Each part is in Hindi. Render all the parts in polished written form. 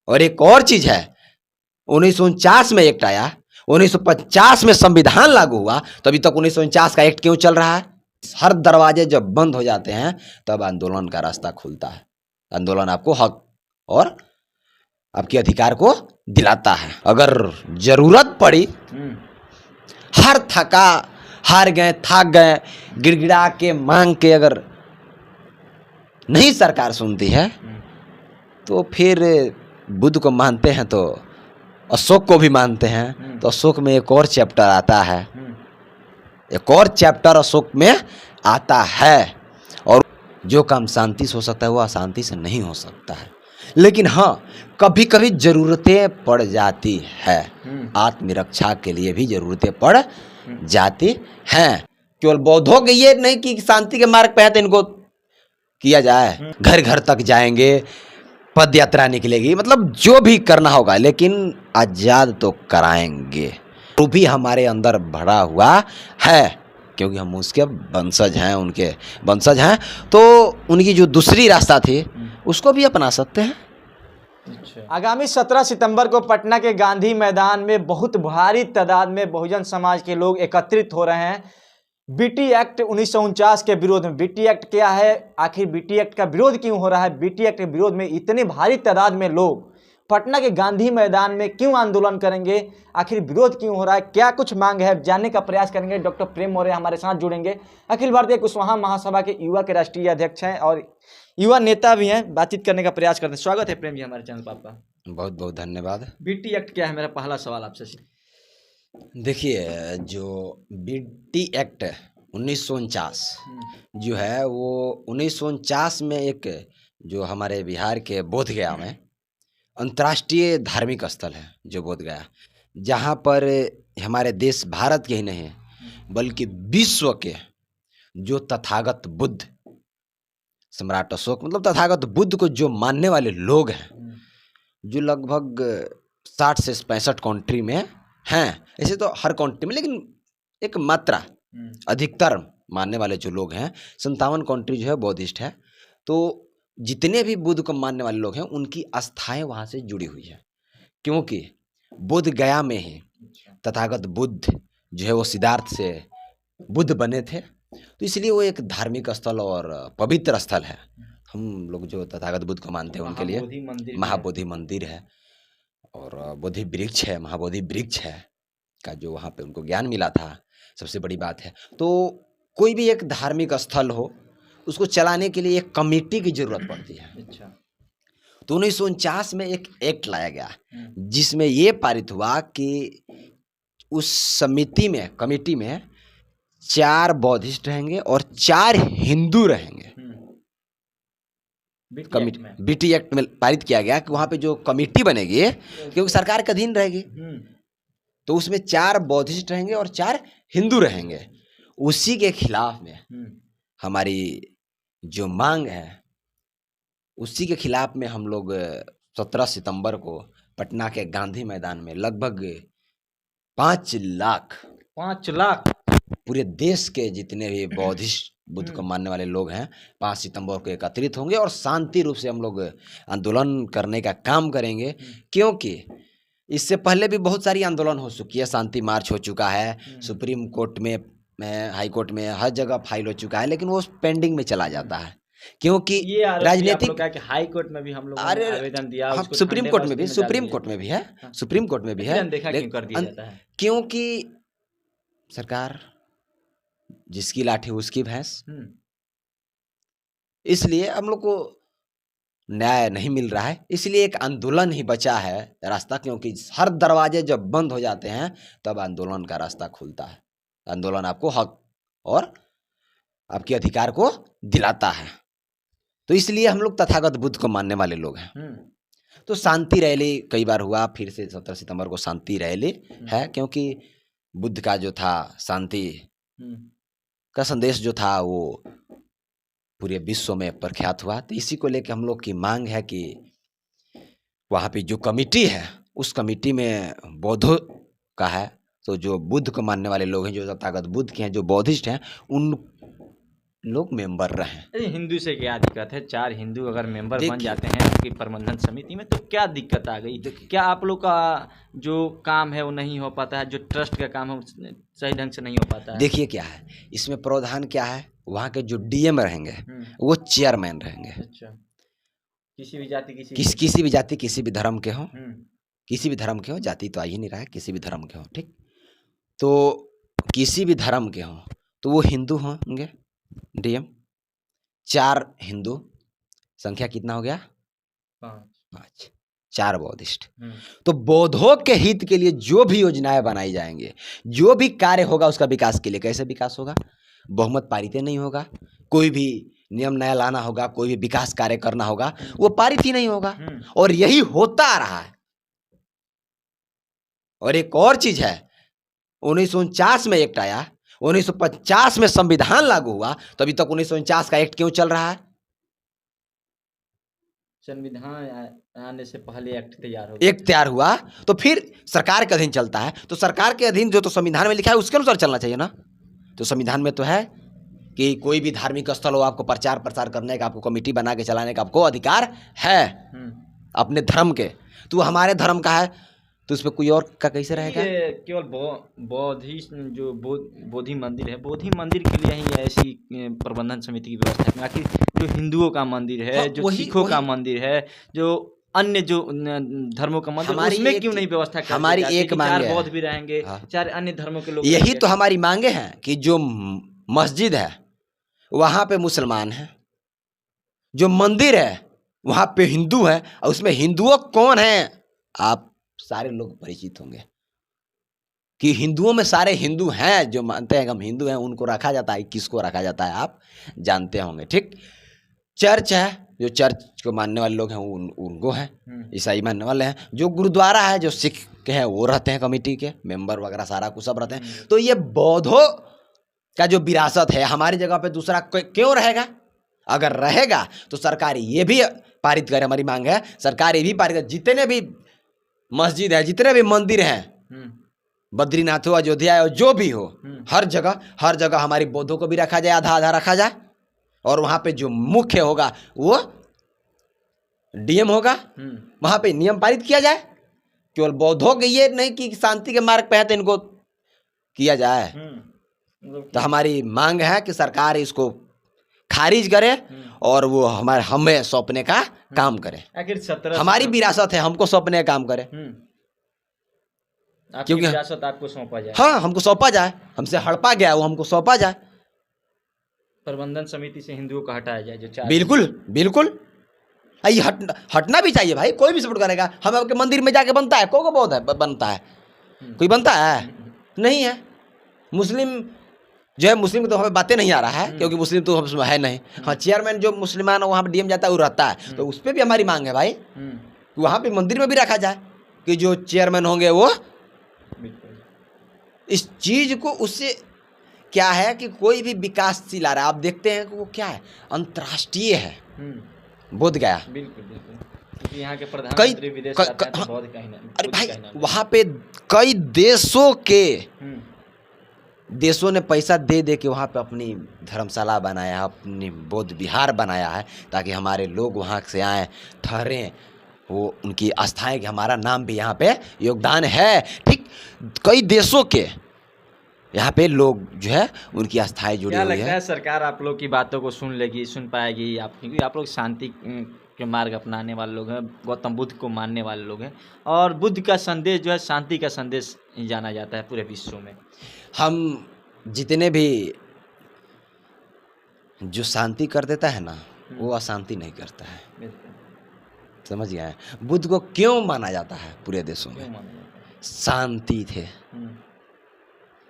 और एक और चीज है, 1949 में एक्ट आया, 1950 में संविधान लागू हुआ, तो अभी तक 1949 का एक्ट क्यों चल रहा है? हर दरवाजे जब बंद हो जाते हैं तब आंदोलन का रास्ता खुलता है। आंदोलन आपको हक और आपके अधिकार को दिलाता है। अगर जरूरत पड़ी, हार गए, थक गए, गिड़गिड़ा के मांग के अगर नहीं सरकार सुनती है तो फिर बुद्ध को मानते हैं तो अशोक को भी मानते हैं, तो अशोक में एक और चैप्टर आता है, एक और चैप्टर अशोक में आता है। और जो काम शांति से हो सकता है वो अशांति से नहीं हो सकता है। लेकिन हाँ, कभी कभी जरूरतें पड़ जाती है, आत्मरक्षा के लिए भी जरूरतें पड़ जाती हैं। केवल बौद्धों के ये नहीं कि शांति के मार्ग पे है तो इनको किया जाए, घर घर तक जाएंगे, पद यात्रा निकलेगी, मतलब जो भी करना होगा, लेकिन आजाद तो कराएंगे। वो भी हमारे अंदर भरा हुआ है क्योंकि हम उसके वंशज हैं, उनके वंशज हैं, तो उनकी जो दूसरी रास्ता थी उसको भी अपना सकते हैं। आगामी 17 सितंबर को पटना के गांधी मैदान में बहुत भारी तादाद में बहुजन समाज के लोग एकत्रित हो रहे हैं बीटी एक्ट 1949 के विरोध में। बीटी एक्ट क्या है, आखिर बीटी एक्ट का विरोध क्यों हो रहा है, बीटी एक्ट के विरोध में इतने भारी तादाद में लोग पटना के गांधी मैदान में क्यों आंदोलन करेंगे, आखिर विरोध क्यों हो रहा है, क्या कुछ मांग है, जानने का प्रयास करेंगे। डॉक्टर प्रेम मौर्य हमारे साथ जुड़ेंगे, अखिल भारतीय कुशवाहा महासभा के युवा के राष्ट्रीय अध्यक्ष हैं और युवा नेता भी हैं। बातचीत करने का प्रयास करते हैं। स्वागत है प्रेम जी हमारे चैनल पर आपका। बहुत बहुत धन्यवाद। बीटी एक्ट क्या है, मेरा पहला सवाल आपसे। देखिए, जो बीटी एक्ट 1949 जो है वो 1949 में एक जो हमारे बिहार के बोधगया में अंतर्राष्ट्रीय धार्मिक स्थल है जो बोधगया, जहाँ पर हमारे देश भारत के ही नहीं बल्कि विश्व के जो तथागत बुद्ध, सम्राट अशोक, मतलब तथागत बुद्ध को जो मानने वाले लोग हैं, जो लगभग 60 से 65 कंट्री में हैं, ऐसे तो हर कंट्री में, लेकिन एक मात्रा अधिकतर मानने वाले जो लोग हैं 57 कंट्री जो है बौद्धिस्ट है। तो जितने भी बुद्ध को मानने वाले लोग हैं उनकी आस्थाएं वहाँ से जुड़ी हुई है, क्योंकि बुद्ध गया में ही तथागत बुद्ध जो है वो सिद्धार्थ से बुद्ध बने थे, तो इसलिए वो एक धार्मिक स्थल और पवित्र स्थल है। हम लोग जो तथागत बुद्ध को मानते हैं उनके लिए महाबोधि मंदिर है और बोधि वृक्ष है, महाबोधि वृक्ष है का जो वहाँ पे उनको ज्ञान मिला था, सबसे बड़ी बात है। तो कोई भी एक धार्मिक स्थल हो उसको चलाने के लिए एक कमेटी की जरूरत पड़ती है। अच्छा। तो 1949 में एक एक्ट लाया गया जिसमें ये पारित हुआ कि उस कमेटी में 4 बौद्धिस्ट रहेंगे और 4 हिंदू रहेंगे। बीटी एक्ट में पारित किया गया कि वहाँ पे जो कमेटी बनेगी क्योंकि सरकार के अधीन रहेगी, तो उसमें 4 बौद्धिस्ट रहेंगे और 4 हिंदू रहेंगे। उसी के खिलाफ में हमारी जो मांग है, उसी के खिलाफ में हम लोग 17 सितंबर को पटना के गांधी मैदान में लगभग 5 लाख पूरे देश के जितने भी बौद्धिस्ट बुद्ध को मानने वाले लोग हैं 5 सितंबर को एकत्रित होंगे और शांति रूप से हम लोग आंदोलन करने का काम करेंगे। क्योंकि इससे पहले भी बहुत सारी आंदोलन हो चुकी है, शांति मार्च हो चुका है, सुप्रीम कोर्ट में, हाई कोर्ट में, हर जगह फाइल हो चुका है, लेकिन वो पेंडिंग में चला जाता है क्योंकि राजनीतिक हाई कोर्ट में भी हम लोग आवेदन दिया, सुप्रीम कोर्ट में भी है, सुप्रीम कोर्ट में भी है, क्योंकि सरकार जिसकी लाठी उसकी भैंस, इसलिए हम लोग को न्याय नहीं मिल रहा है। इसलिए एक आंदोलन ही बचा है रास्ता, क्योंकि हर दरवाजे जब बंद हो जाते हैं तब आंदोलन का रास्ता खुलता है। आंदोलन आपको हक और आपके अधिकार को दिलाता है। तो इसलिए हम लोग तथागत बुद्ध को मानने वाले लोग हैं। तो शांति रैली कई बार हुआ, फिर से 17 सितंबर को शांति रैली है, क्योंकि बुद्ध का जो था शांति का संदेश जो था वो पूरे विश्व में प्रख्यात हुआ। तो इसी को लेकर हम लोग की मांग है कि वहाँ पे जो कमेटी है उस कमेटी में बौद्धों का है, तो जो बुद्ध को मानने वाले लोग हैं, जो तथागत बुद्ध के हैं, जो बौद्धिस्ट हैं, लोग मेंबर रहे। अरे हिंदू से क्या दिक्कत है? 4 हिंदू अगर मेंबर बन देखिए- जाते हैं आपकी प्रबंधन समिति में तो क्या दिक्कत आ गई? क्या आप लोग का जो काम है वो नहीं हो पाता है, जो ट्रस्ट का काम है वो सही ढंग से नहीं हो पाता है? देखिए क्या है इसमें प्रावधान क्या है, वहाँ के जो डीएम रहेंगे वो चेयरमैन रहेंगे। अच्छा, किसी भी जाति किसी भी जाति किसी भी धर्म के हों, हम्म, किसी भी धर्म के हों, जाति तो आ ही नहीं रहा है, किसी भी धर्म के हों, ठीक। तो किसी भी धर्म के हों तो वो हिंदू होंगे डीएम। 4 हिंदू, संख्या कितना हो गया? 5। 4 बौद्धिस्ट। तो बौद्धों के हित के लिए जो भी योजनाएं बनाई जाएंगे, जो भी कार्य होगा उसका विकास के लिए, कैसे विकास होगा? बहुमत पारित नहीं होगा। कोई भी नियम नया लाना होगा, कोई भी विकास कार्य करना होगा, वो पारित ही नहीं होगा। और यही होता आ रहा है। और एक और चीज है, 1949 में एक्ट आया, 1950 में संविधान लागू हुआ, तो अभी तक 1949 का एक्ट क्यों चल रहा है? संविधान आने से पहले एक्ट तैयार हुआ तो फिर सरकार के अधीन चलता है। तो सरकार के अधीन जो तो संविधान में लिखा है उसके अनुसार चलना चाहिए ना। तो संविधान में तो है कि कोई भी धार्मिक स्थल हो, आपको प्रचार प्रसार करने का, आपको कमेटी बना के चलाने का आपको अधिकार है अपने धर्म के। तो हमारे धर्म का है तो उसमें कोई और का कैसे रहेगा? ये केवल बोधि मंदिर है, बोधि मंदिर के लिए ही ऐसी प्रबंधन समिति की व्यवस्था है। आखिर जो हिंदुओं का मंदिर है, जो सिखों का मंदिर है, जो अन्य जो धर्मों का मंदिर, उसमें क्यों नहीं व्यवस्था कर? हमारी एक मांग है, 4 बौद्ध भी रहेंगे, 4 अन्य धर्मों के लोग, यही तो हमारी मांगे हैं कि जो मस्जिद है वहां पे मुसलमान है, जो मंदिर है वहां पे हिंदू है, और उसमें हिंदुओं कौन है आप सारे लोग परिचित होंगे कि हिंदुओं में सारे हिंदू हैं, जो मानते हैं कि हम हिंदू हैं उनको रखा जाता है। किसको रखा जाता है आप जानते होंगे, ठीक। चर्च है, जो चर्च को मानने वाले लोग हैं उनको हैं, ईसाई मानने वाले हैं। जो गुरुद्वारा है, जो सिख के हैं वो रहते हैं कमेटी के मेंबर वगैरह, सारा कुछ सब रहते हैं। तो ये बौद्धों का जो विरासत है हमारी जगह पे दूसरा क्यों रहेगा? अगर रहेगा तो सरकार ये भी पारित करे, हमारी मांग है सरकार ये भी पारित करे, जितने भी मस्जिद है, जितने भी मंदिर हैं, बद्रीनाथ हो, अयोध्या हो, जो भी हो, हर जगह हमारी बौद्धों को भी रखा जाए, आधा आधा रखा जाए। और वहां पे जो मुख्य होगा वो डीएम होगा, वहां पे नियम पारित किया जाए। केवल बौद्धों के ये नहीं कि शांति के मार्ग पे है तो इनको किया जाए। तो हमारी मांग है कि सरकार इसको खारिज करे और वो हमें सौंपने का काम करे। आखिर 17 हमारी विरासत है, हमको सौंपने का काम करे, क्योंकि विरासत आपको सौंपा जाए। हाँ, हमको सौंपा जाए, हमसे हड़पा गया वो हमको सौंपा जाए। प्रबंधन समिति से हिंदुओं को हटाया जाए, जो 4। बिल्कुल ये हटना भी चाहिए भाई। कोई भी सपोर्ट करेगा। हम आपके मंदिर में जाके बनता है, को बौद्ध है बनता है, कोई बनता है नहीं है। मुस्लिम जो है, मुस्लिम तो हमें बातें नहीं आ रहा है क्योंकि मुस्लिम तो हम है नहीं। हाँ, चेयरमैन जो मुसलमान वहाँ पे डीएम जाता है वो रहता है, तो उस पर भी हमारी मांग है भाई, वहाँ पे मंदिर में भी रखा जाए कि जो चेयरमैन होंगे वो इस चीज को, उससे क्या है कि कोई भी विकासशील आ रहा है, आप देखते हैं कि वो क्या है, अंतर्राष्ट्रीय है। बोध गया बिल्कुल यहाँ के प्रधानमंत्री विदेश जाते हैं तो बहुत कहीं ना, अरे भाई वहाँ पे कई देशों ने पैसा दे के वहाँ पे अपनी धर्मशाला बनाया है, अपनी बौद्ध विहार बनाया है, ताकि हमारे लोग वहाँ से आएँ, ठहरें, वो उनकी आस्थाएं कि हमारा नाम भी यहाँ पे योगदान है, ठीक। कई देशों के यहाँ पे लोग जो है उनकी आस्थाएं जुड़ी हुई है। क्या लगता है सरकार आप लोग की बातों को सुन पाएगी? क्योंकि आप लोग शांति के मार्ग अपनाने वाले लोग हैं, गौतम बुद्ध को मानने वाले लोग हैं, और बुद्ध का संदेश जो है शांति का संदेश जाना जाता है पूरे विश्व में। हम जितने भी जो शांति कर देता है ना, वो अशांति नहीं करता है, समझ गए हैं? बुद्ध को क्यों माना जाता है पूरे देशों में? शांति थे,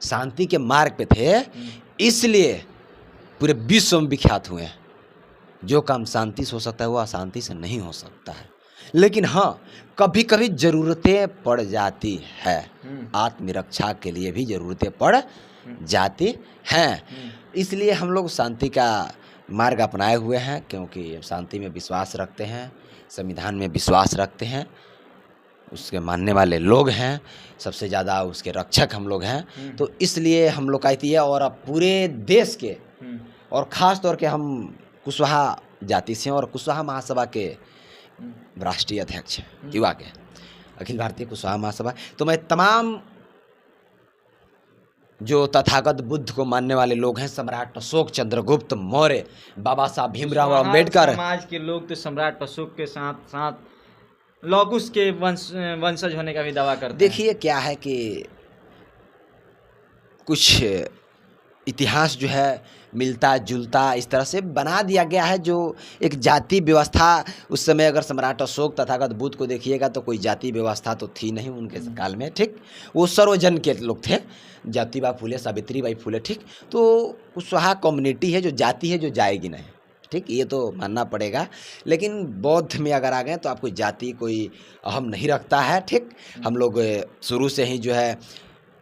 शांति के मार्ग पे थे, इसलिए पूरे विश्व में विख्यात हुए हैं। जो काम शांति से हो सकता है वो अशांति से नहीं हो सकता है। लेकिन हाँ, कभी कभी जरूरतें पड़ जाती है, आत्मरक्षा के लिए भी जरूरतें पड़ जाती हैं। इसलिए हम लोग शांति का मार्ग अपनाए हुए हैं, क्योंकि शांति में विश्वास रखते हैं, संविधान में विश्वास रखते हैं, उसके मानने वाले लोग हैं, सबसे ज़्यादा उसके रक्षक हम लोग हैं। तो इसलिए हम लोग कहती है, और अब पूरे देश के और ख़ास तौर के हम कुशवाहा जाति से हैं और कुशवाहा महासभा के राष्ट्रीय अध्यक्ष हैं युवा के, अखिल भारतीय कुशवाहा महासभा। तो मैं तमाम जो तथागत बुद्ध को मानने वाले लोग हैं, सम्राट अशोक, चंद्रगुप्त मौर्य, बाबा साहब भीमराव अंबेडकर, समाज के लोग तो सम्राट अशोक के साथ साथ लौकुश के वंशज होने का भी दावा करते हैं। देखिए क्या है कि कुछ इतिहास जो है मिलता जुलता इस तरह से बना दिया गया है, जो एक जाति व्यवस्था उस समय, अगर सम्राट अशोक तथागत बुद्ध को देखिएगा तो कोई जाति व्यवस्था तो थी नहीं उनके काल में, ठीक। वो सर्वजन के लोग थे, ज्योतिबा फुले, सावित्रीबाई फुले, ठीक। तो कुशवाहा कम्युनिटी है जो जाति है जो जाएगी नहीं, ठीक, ये तो मानना पड़ेगा। लेकिन बौद्ध में अगर आ गए तो आपको जाति कोई अहम नहीं रखता है, ठीक। हम लोग शुरू से ही जो है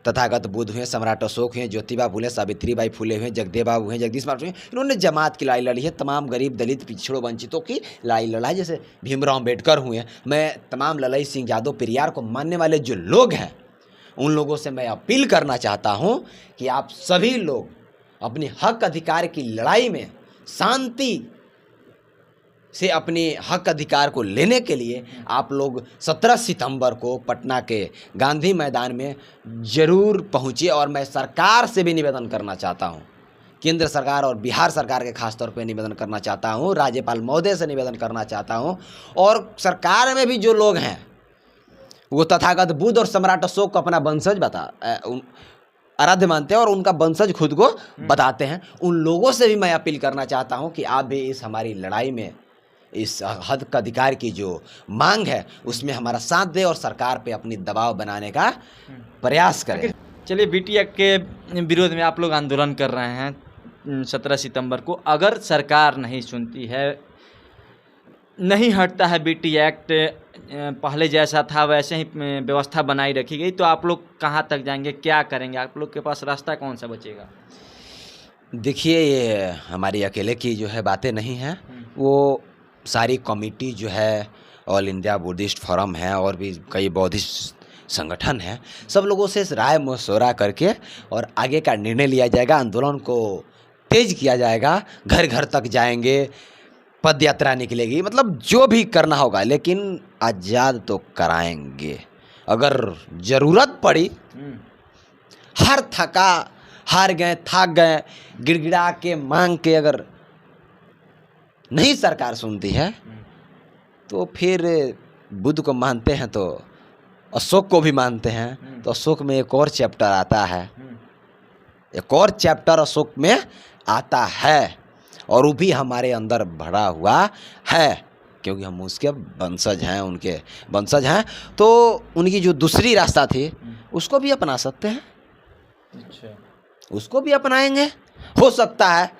तथागत बुद्ध हुए, सम्राट अशोक हुए, ज्योतिबा फुले, सावित्रीबाई फुले हुए, जगदेव बाबू हुए, जगदीश मास्टर हुए, इन्होंने जमात की लड़ाई लड़ी है, तमाम गरीब दलित पिछड़ों वंचितों की लड़ाई लड़ा, जैसे भीमराव अम्बेडकर हुए। मैं तमाम ललाई सिंह यादव पेरियार को मानने वाले जो लोग हैं उन लोगों से मैं अपील करना चाहता हूं कि आप सभी लोग अपने हक अधिकार की लड़ाई में शांति से अपने हक अधिकार को लेने के लिए आप लोग 17 सितंबर को पटना के गांधी मैदान में ज़रूर पहुँचिए। और मैं सरकार से भी निवेदन करना चाहता हूँ, केंद्र सरकार और बिहार सरकार के खास तौर पे निवेदन करना चाहता हूँ, राज्यपाल महोदय से निवेदन करना चाहता हूँ, और सरकार में भी जो लोग हैं वो तथागत बुद्ध और सम्राट अशोक को अपना वंशज आराध्य मानते हैं और उनका वंशज खुद को बताते हैं, उन लोगों से भी मैं अपील करना चाहता हूं कि आप भी इस हमारी लड़ाई में, इस हक अधिकार की जो मांग है उसमें हमारा साथ दें और सरकार पे अपनी दबाव बनाने का प्रयास करें। चलिए, बीटी एक्ट के विरोध में आप लोग आंदोलन कर रहे हैं 17 सितंबर को, अगर सरकार नहीं सुनती है, नहीं हटता है बीटी एक्ट, पहले जैसा था वैसे ही व्यवस्था बनाई रखी गई, तो आप लोग कहाँ तक जाएंगे, क्या करेंगे, आप लोग के पास रास्ता कौन सा बचेगा? देखिए, ये हमारी अकेले की जो है बातें नहीं हैं, वो सारी कमेटी जो है, ऑल इंडिया बुद्धिस्ट फोरम है और भी कई बौद्धिस्ट संगठन हैं, सब लोगों से राय मशवरा करके और आगे का निर्णय लिया जाएगा। आंदोलन को तेज किया जाएगा, घर घर तक जाएंगे, पद यात्रा निकलेगी, मतलब जो भी करना होगा, लेकिन आज़ाद तो कराएंगे। अगर ज़रूरत पड़ी, हार गए, थक गए, गिड़गिड़ा के मांग के अगर नहीं सरकार सुनती है तो फिर बुद्ध को मानते हैं तो अशोक को भी मानते हैं, तो अशोक में एक और चैप्टर आता है, एक और चैप्टर अशोक में आता है और वो भी हमारे अंदर भरा हुआ है, क्योंकि हम उसके वंशज हैं, उनके वंशज हैं, तो उनकी जो दूसरी रास्ता थी उसको भी अपना सकते हैं। अच्छा, उसको भी अपनाएंगे, हो सकता है।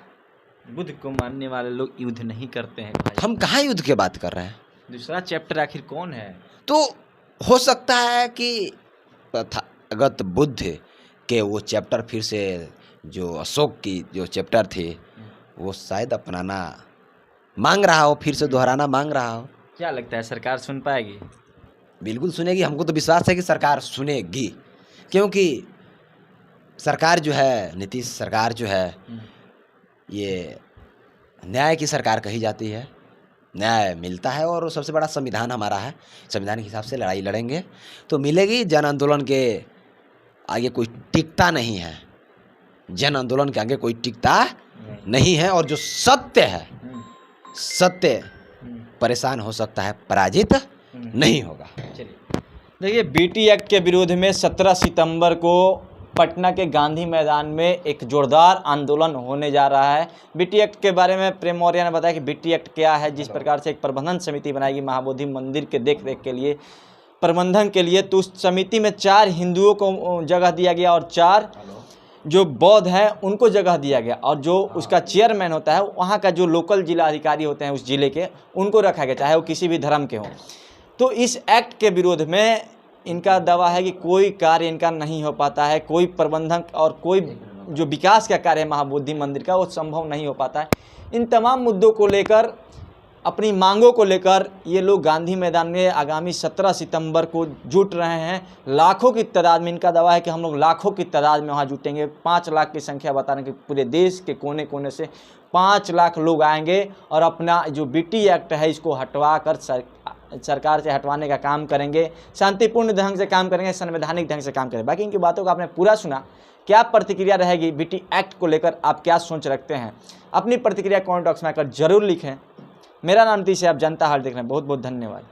बुद्ध को मानने वाले लोग युद्ध नहीं करते हैं भाई। हम कहाँ युद्ध की बात कर रहे हैं? दूसरा चैप्टर आखिर कौन है? तो हो सकता है कि तथागत बुद्ध के वो चैप्टर फिर से, जो अशोक की जो चैप्टर थी वो शायद अपनाना मांग रहा हो, फिर से दोहराना मांग रहा हो। क्या लगता है, सरकार सुन पाएगी? बिल्कुल सुनेगी, हमको तो विश्वास है कि सरकार सुनेगी, क्योंकि सरकार जो है, नीतीश सरकार जो है, ये न्याय की सरकार कही जाती है, न्याय मिलता है और सबसे बड़ा संविधान हमारा है, संविधान के हिसाब से लड़ाई लड़ेंगे तो मिलेगी। जन आंदोलन के आगे कोई टिकता नहीं है, जन आंदोलन के आगे कोई टिकता नहीं है, और जो सत्य है, सत्य परेशान हो सकता है, पराजित नहीं होगा। चलिए, देखिए, बीटी एक्ट के विरोध में 17 सितंबर को पटना के गांधी मैदान में एक जोरदार आंदोलन होने जा रहा है। बीटी एक्ट के बारे में प्रेम मौर्य ने बताया कि बीटी एक्ट क्या है, जिस प्रकार से एक प्रबंधन समिति बनाएगी महाबोधि मंदिर के देख रेख के लिए, प्रबंधन के लिए, तो उस समिति में 4 हिंदुओं को जगह दिया गया और 4 जो बौद्ध हैं उनको जगह दिया गया, और जो उसका चेयरमैन होता है, वहाँ का जो लोकल जिला अधिकारी होते हैं उस जिले के, उनको रखा गया, चाहे वो किसी भी धर्म के हों। तो इस एक्ट के विरोध में इनका दावा है कि कोई कार्य इनका नहीं हो पाता है, कोई प्रबंधन और कोई जो विकास का कार्य है महाबोधि मंदिर का, वो संभव नहीं हो पाता है। इन तमाम मुद्दों को लेकर, अपनी मांगों को लेकर ये लोग गांधी मैदान में आगामी 17 सितंबर को जुट रहे हैं। लाखों की तादाद में, इनका दावा है कि हम लोग लाखों की तादाद में वहाँ जुटेंगे। 5 लाख की संख्या बता रहे हैं कि पूरे देश के कोने कोने से 5 लाख लोग आएंगे और अपना जो बीटी एक्ट है इसको हटवा कर सरकार से हटवाने का काम करेंगे, शांतिपूर्ण ढंग से काम करेंगे, संवैधानिक ढंग से काम करेंगे। बाकी इनकी बातों को आपने पूरा सुना, क्या प्रतिक्रिया रहेगी बीटी एक्ट को लेकर, आप क्या सोच रखते हैं? अपनी प्रतिक्रिया कमेंट बॉक्स में आकर जरूर लिखें। मेरा नाम नीतीश है, आप जनता हाल देख रहे हैं। बहुत बहुत धन्यवाद।